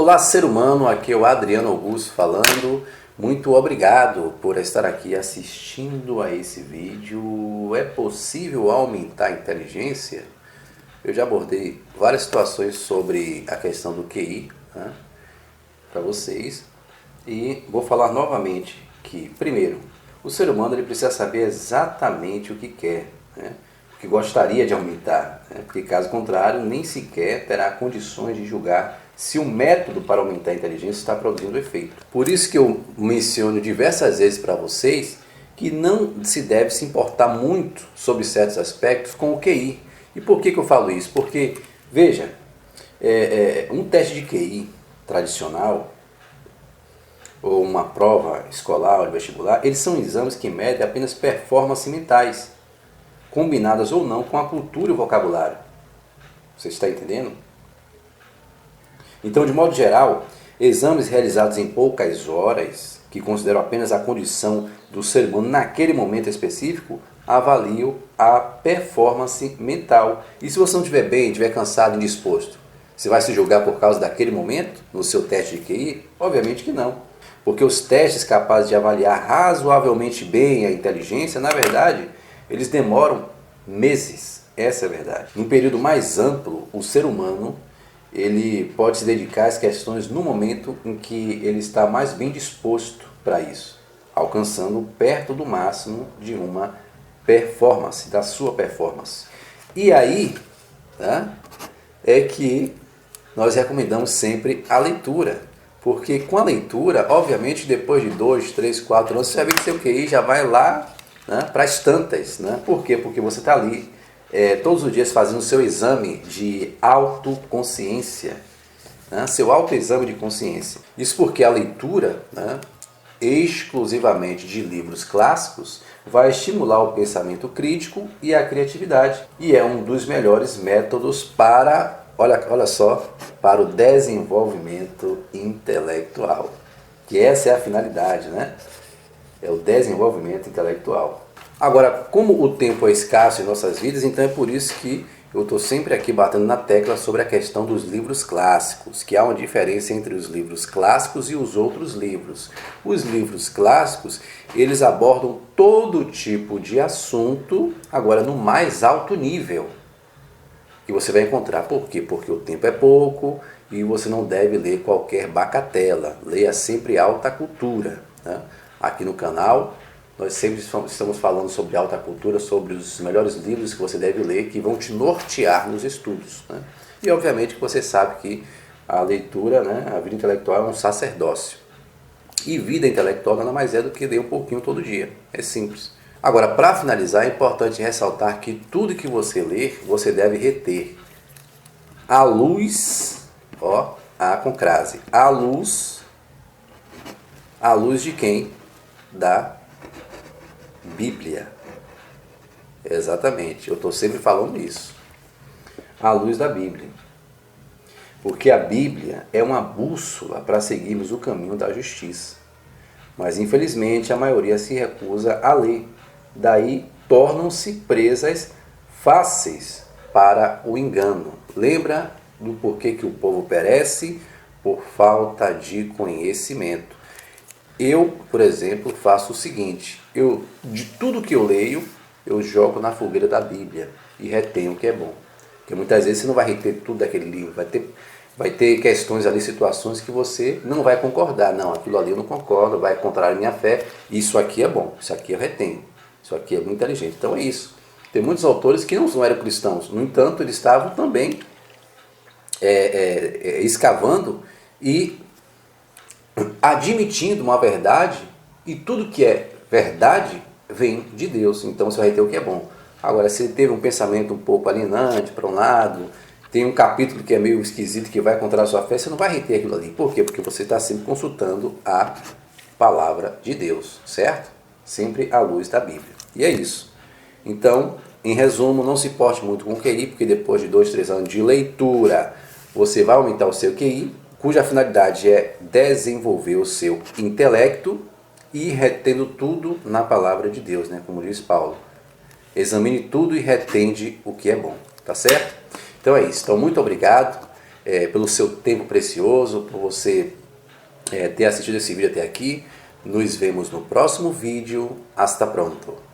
Olá, ser humano, aqui é o Adriano Augusto falando. Muito obrigado por estar aqui assistindo a esse vídeo. É possível aumentar a inteligência? Eu já abordei várias situações sobre a questão do QI, né, para vocês. E vou falar novamente que, primeiro, o ser humano ele precisa saber exatamente o que quer, né, o que gostaria de aumentar, né, porque caso contrário, nem sequer terá condições de julgar se o método para aumentar a inteligência está produzindo efeito. Por isso que eu menciono diversas vezes para vocês que não se deve se importar muito sobre certos aspectos com o QI. E por que eu falo isso? Porque, veja, um teste de QI tradicional, ou uma prova escolar ou vestibular, eles são exames que medem apenas performances mentais, combinadas ou não com a cultura e o vocabulário. Você está entendendo? Então, de modo geral, exames realizados em poucas horas, que consideram apenas a condição do ser humano naquele momento específico, avaliam a performance mental. E se você não estiver bem, estiver cansado e indisposto, você vai se julgar por causa daquele momento, no seu teste de QI? Obviamente que não. Porque os testes capazes de avaliar razoavelmente bem a inteligência, na verdade, eles demoram meses. Essa é a verdade. Num período mais amplo, o ser humano ele pode se dedicar às questões no momento em que ele está mais bem disposto para isso, alcançando perto do máximo de uma performance, da sua performance. E aí, né, é que nós recomendamos sempre a leitura, porque com a leitura, obviamente, depois de 2, 3, 4 anos, você já vê que seu QI já vai lá, né, para as tantas. Né? Por quê? Porque você está ali todos os dias fazendo o seu exame de autoconsciência, né? Seu autoexame de consciência. Isso porque a leitura, né, exclusivamente de livros clássicos vai estimular o pensamento crítico e a criatividade. E é um dos melhores métodos para, olha só, para o desenvolvimento intelectual. Que essa é a finalidade, né? É o desenvolvimento intelectual. Agora, como o tempo é escasso em nossas vidas, então é por isso que eu estou sempre aqui batendo na tecla sobre a questão dos livros clássicos, que há uma diferença entre os livros clássicos e os outros livros. Os livros clássicos, eles abordam todo tipo de assunto, agora no mais alto nível, que você vai encontrar. Por quê? Porque o tempo é pouco e você não deve ler qualquer bacatela. Leia sempre alta cultura, né? Aqui no canal, nós sempre estamos falando sobre alta cultura, sobre os melhores livros que você deve ler, que vão te nortear nos estudos. Né? E obviamente que você sabe que a leitura, né, a vida intelectual é um sacerdócio. E vida intelectual nada mais é do que ler um pouquinho todo dia. É simples. Agora, para finalizar, é importante ressaltar que tudo que você ler, você deve reter. À luz, A com crase, à luz de quem? Da Bíblia. Exatamente, eu estou sempre falando isso. À luz da Bíblia. Porque a Bíblia é uma bússola para seguirmos o caminho da justiça. Mas infelizmente a maioria se recusa a ler. Daí tornam-se presas fáceis para o engano. Lembra do porquê que o povo perece? Por falta de conhecimento. Eu, por exemplo, faço o seguinte, de tudo que eu leio, eu jogo na fogueira da Bíblia e retenho o que é bom. Porque muitas vezes você não vai reter tudo daquele livro, vai ter questões ali, situações que você não vai concordar. Não, aquilo ali eu não concordo, vai contrário à minha fé, isso aqui é bom, isso aqui eu retenho, isso aqui é muito inteligente. Então é isso. Tem muitos autores que não eram cristãos, no entanto, eles estavam também escavando e admitindo uma verdade, e tudo que é verdade vem de Deus, então você vai ter o que é bom. Agora, se ele teve um pensamento um pouco alienante para um lado, tem um capítulo que é meio esquisito, que vai contra a sua fé, você não vai reter aquilo ali. Por quê? Porque você está sempre consultando a palavra de Deus, certo? Sempre à luz da Bíblia. E é isso. Então, em resumo, não se porte muito com o QI, porque depois de 2, 3 anos de leitura, você vai aumentar o seu QI, cuja finalidade é desenvolver o seu intelecto e retendo tudo na palavra de Deus, né? Como diz Paulo. Examine tudo e retende o que é bom, tá certo? Então é isso. Então muito obrigado. pelo seu tempo precioso, por você ter assistido esse vídeo até aqui. Nos vemos no próximo vídeo. Hasta pronto!